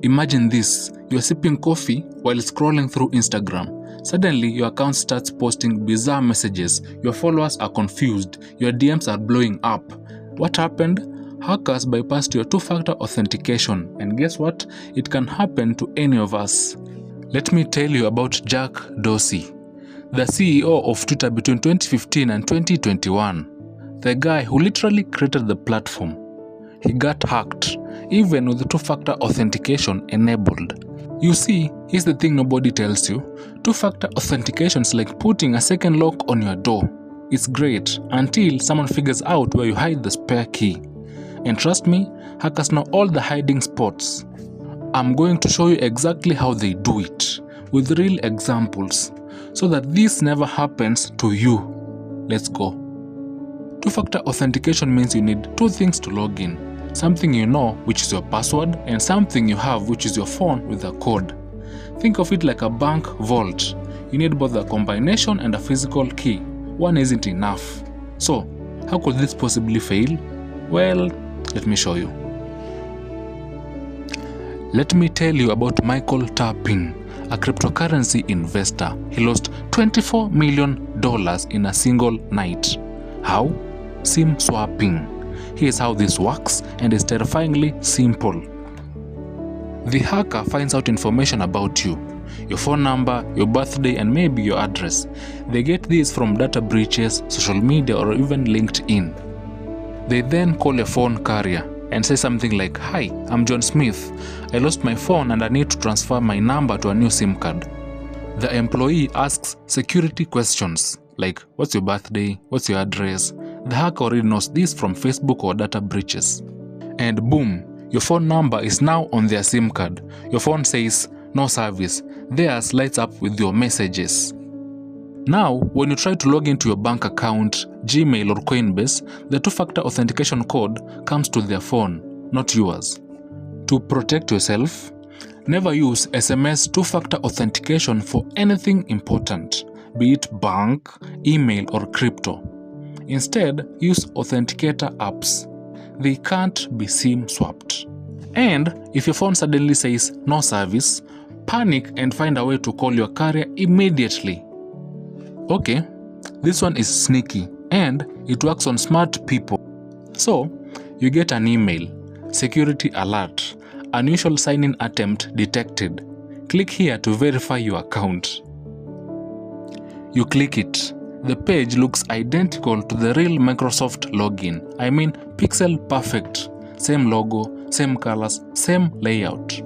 Imagine this, you are sipping coffee while scrolling through Instagram. Suddenly, your account starts posting bizarre messages, your followers are confused, your DMs are blowing up. What happened? Hackers bypassed your two-factor authentication, and guess what? It can happen to any of us. Let me tell you about Jack Dorsey, the CEO of Twitter between 2015 and 2021. The guy who literally created the platform. He got hacked, even with the two-factor authentication enabled. You see, here's the thing nobody tells you. Two-factor authentication is like putting a second lock on your door. It's great until someone figures out where you hide the spare key. And trust me, hackers know all the hiding spots. I'm going to show you exactly how they do it, with real examples, so that this never happens to you. Let's go. Two-factor authentication means you need two things to log in. Something you know, which is your password, and something you have, which is your phone with a code. Think of it like a bank vault. You need both a combination and a physical key. One isn't enough. So, how could this possibly fail? Well, let me show you. Let me tell you about Michael Terpin, a cryptocurrency investor. He lost $24 million in a single night. How? SIM swapping. Here's how this works, and it's terrifyingly simple. The hacker finds out information about you, your phone number, your birthday, and maybe your address. They get these from data breaches, social media, or even LinkedIn. They then call a phone carrier and say something like, "Hi, I'm John Smith. I lost my phone and I need to transfer my number to a new SIM card." The employee asks security questions like, "What's your birthday? What's your address?" The hacker already knows this from Facebook or data breaches. And boom, your phone number is now on their SIM card. Your phone says, "No service." Theirs lights up with your messages. Now, when you try to log into your bank account, Gmail or Coinbase, the two-factor authentication code comes to their phone, not yours. To protect yourself, never use SMS two-factor authentication for anything important, be it bank, email, or crypto. Instead, use Authenticator apps. They can't be SIM swapped. And if your phone suddenly says "no service," panic and find a way to call your carrier immediately. Okay, this one is sneaky and it works on smart people. So, you get an email, security alert, unusual sign-in attempt detected. Click here to verify your account. You click it. The page looks identical to the real Microsoft login. I mean, pixel perfect. Same logo, same colors, same layout.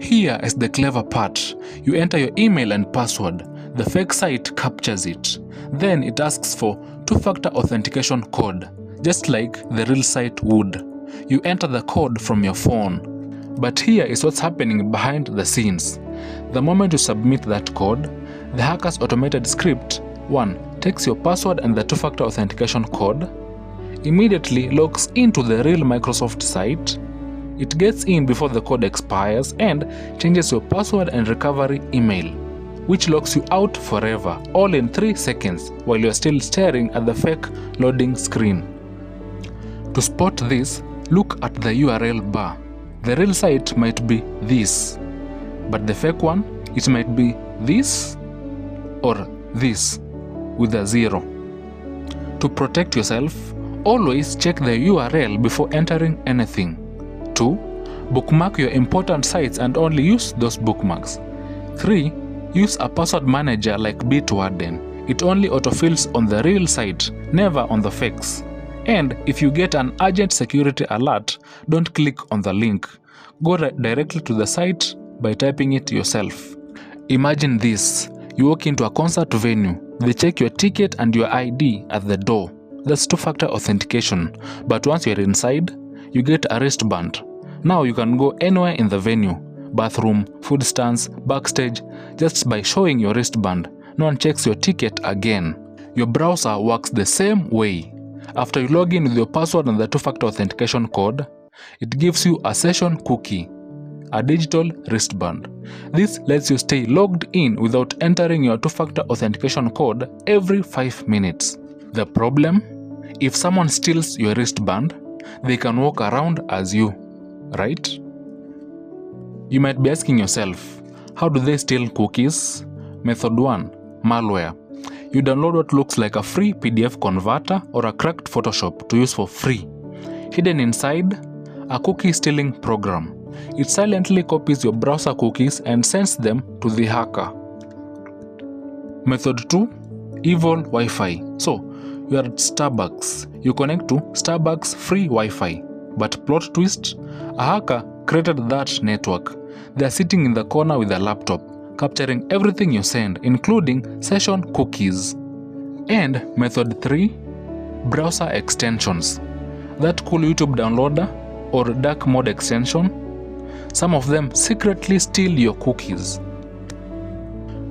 Here is the clever part. You enter your email and password. The fake site captures it. Then it asks for two-factor authentication code, just like the real site would. You enter the code from your phone. But here is what's happening behind the scenes. The moment you submit that code, the hacker's automated script 1. Takes your password and the two-factor authentication code, immediately logs into the real Microsoft site, it gets in before the code expires, and changes your password and recovery email, which locks you out forever, all in 3 seconds, while you are still staring at the fake loading screen. To spot this, look at the URL bar. The real site might be this, but the fake one, it might be this or this, with a 0. To protect yourself, always check the URL before entering anything. 2. Bookmark your important sites and only use those bookmarks. 3. Use a password manager like Bitwarden. It only autofills on the real site, never on the fakes. And if you get an urgent security alert, don't click on the link. Go directly to the site by typing it yourself. Imagine this. You walk into a concert venue. They check your ticket and your ID at the door. That's two-factor authentication. But once you're inside, you get a wristband. Now you can go anywhere in the venue. Bathroom, food stands, backstage, just by showing your wristband. No one checks your ticket again. Your browser works the same way. After you log in with your password and the two-factor authentication code, it gives you a session cookie, a digital wristband. This lets you stay logged in without entering your two-factor authentication code every 5 minutes. The problem? If someone steals your wristband, they can walk around as you, right? You might be asking yourself, how do they steal cookies? Method 1. Malware. You download what looks like a free PDF converter or a cracked Photoshop to use for free. Hidden inside, a cookie stealing program. It silently copies your browser cookies and sends them to the hacker. Method 2. Evil Wi-Fi. So, you are at Starbucks. You connect to Starbucks free Wi-Fi. But plot twist, a hacker created that network. They are sitting in the corner with a laptop, capturing everything you send, including session cookies. And method 3. Browser extensions. That cool YouTube downloader or dark mode extension. Some of them secretly steal your cookies.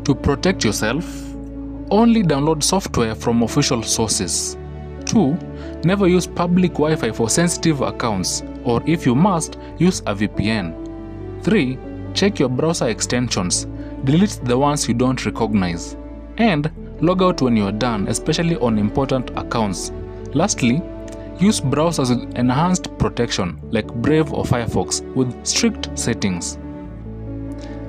To protect yourself, only download software from official sources. 2. Never use public Wi-Fi for sensitive accounts, or if you must, use a VPN. 3. Check your browser extensions. Delete the ones you don't recognize. And log out when you are done, especially on important accounts. Lastly, use browsers with enhanced protection like Brave or Firefox with strict settings.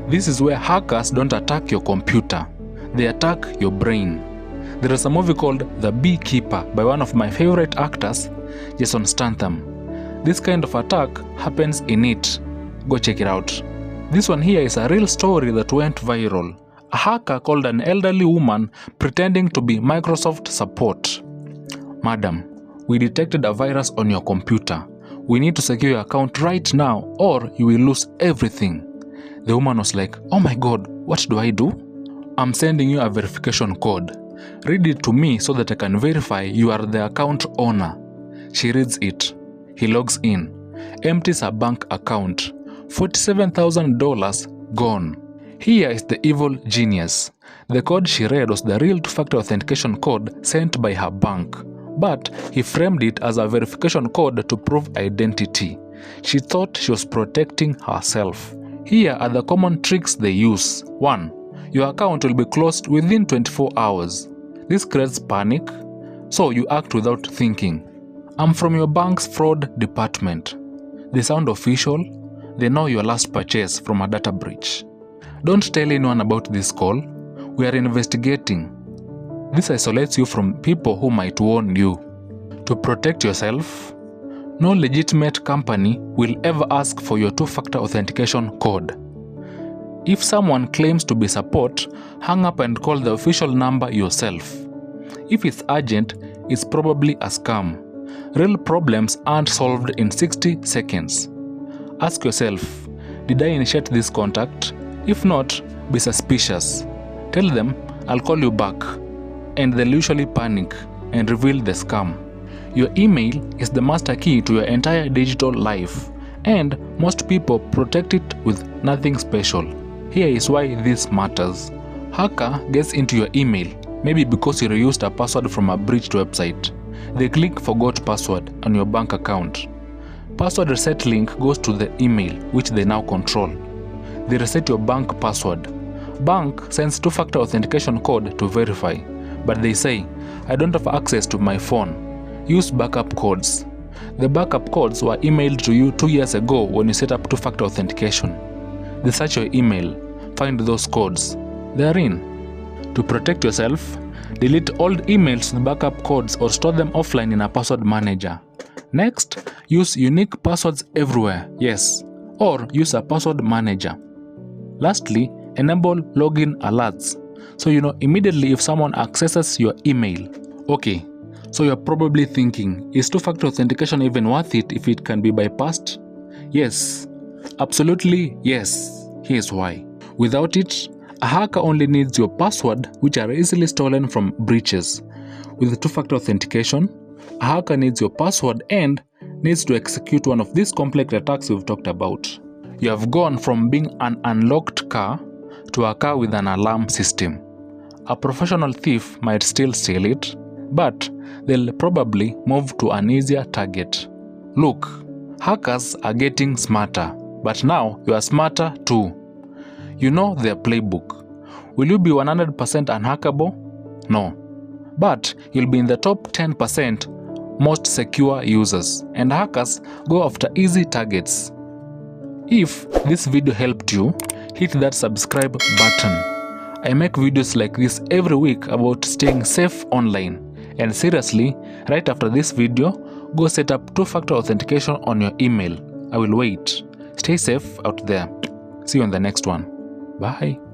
This is where hackers don't attack your computer, they attack your brain. There is a movie called The Beekeeper by one of my favorite actors, Jason Statham. This kind of attack happens in it. Go check it out. This one here is a real story that went viral. A hacker called an elderly woman pretending to be Microsoft support. Madam, we detected a virus on your computer. We need to secure your account right now or you will lose everything. The woman was like, oh my god, what do I do? I'm sending you a verification code. Read it to me so that I can verify you are the account owner. She reads it. He logs in. Empties her bank account. $47,000 gone. Here is the evil genius. The code she read was the real two-factor authentication code sent by her bank. But he framed it as a verification code to prove identity. She thought she was protecting herself. Here are the common tricks they use. 1. Your account will be closed within 24 hours. This creates panic, so you act without thinking. I'm from your bank's fraud department. They sound official. They know your last purchase from a data breach. Don't tell anyone about this call. We are investigating. This isolates you from people who might warn you. To protect yourself, no legitimate company will ever ask for your two-factor authentication code. If someone claims to be support, hang up and call the official number yourself. If it's urgent, it's probably a scam. Real problems aren't solved in 60 seconds. Ask yourself, did I initiate this contact? If not, be suspicious. Tell them, I'll call you back. And they'll usually panic and reveal the scam. Your email is the master key to your entire digital life, and most people protect it with nothing special. Here is why this matters. Hacker gets into your email, maybe because you reused a password from a breached website. They click forgot password on your bank account. Password reset link goes to the email, which they now control. They reset your bank password. Bank sends two-factor authentication code to verify, but they say, I don't have access to my phone. Use backup codes. The backup codes were emailed to you 2 years ago when you set up two-factor authentication. They search your email, find those codes. They are in. To protect yourself, delete old emails with backup codes or store them offline in a password manager. Next, use unique passwords everywhere, yes, or use a password manager. Lastly, enable login alerts, so you know immediately if someone accesses your email. Okay, so you're probably thinking, is two-factor authentication even worth it if it can be bypassed? Yes, absolutely yes. Here's why. Without it, a hacker only needs your password, which are easily stolen from breaches. With two-factor authentication, a hacker needs your password and needs to execute one of these complex attacks we've talked about. You have gone from being an unlocked car to a car with an alarm system. A professional thief might still steal it, but they'll probably move to an easier target. Look, hackers are getting smarter, but now you are smarter too. You know their playbook. Will you be 100% unhackable? No. But you'll be in the top 10% most secure users, and hackers go after easy targets. If this video helped you, hit that subscribe button. I make videos like this every week about staying safe online. And seriously, right after this video, go set up two-factor authentication on your email. I will wait. Stay safe out there. See you on the next one. Bye.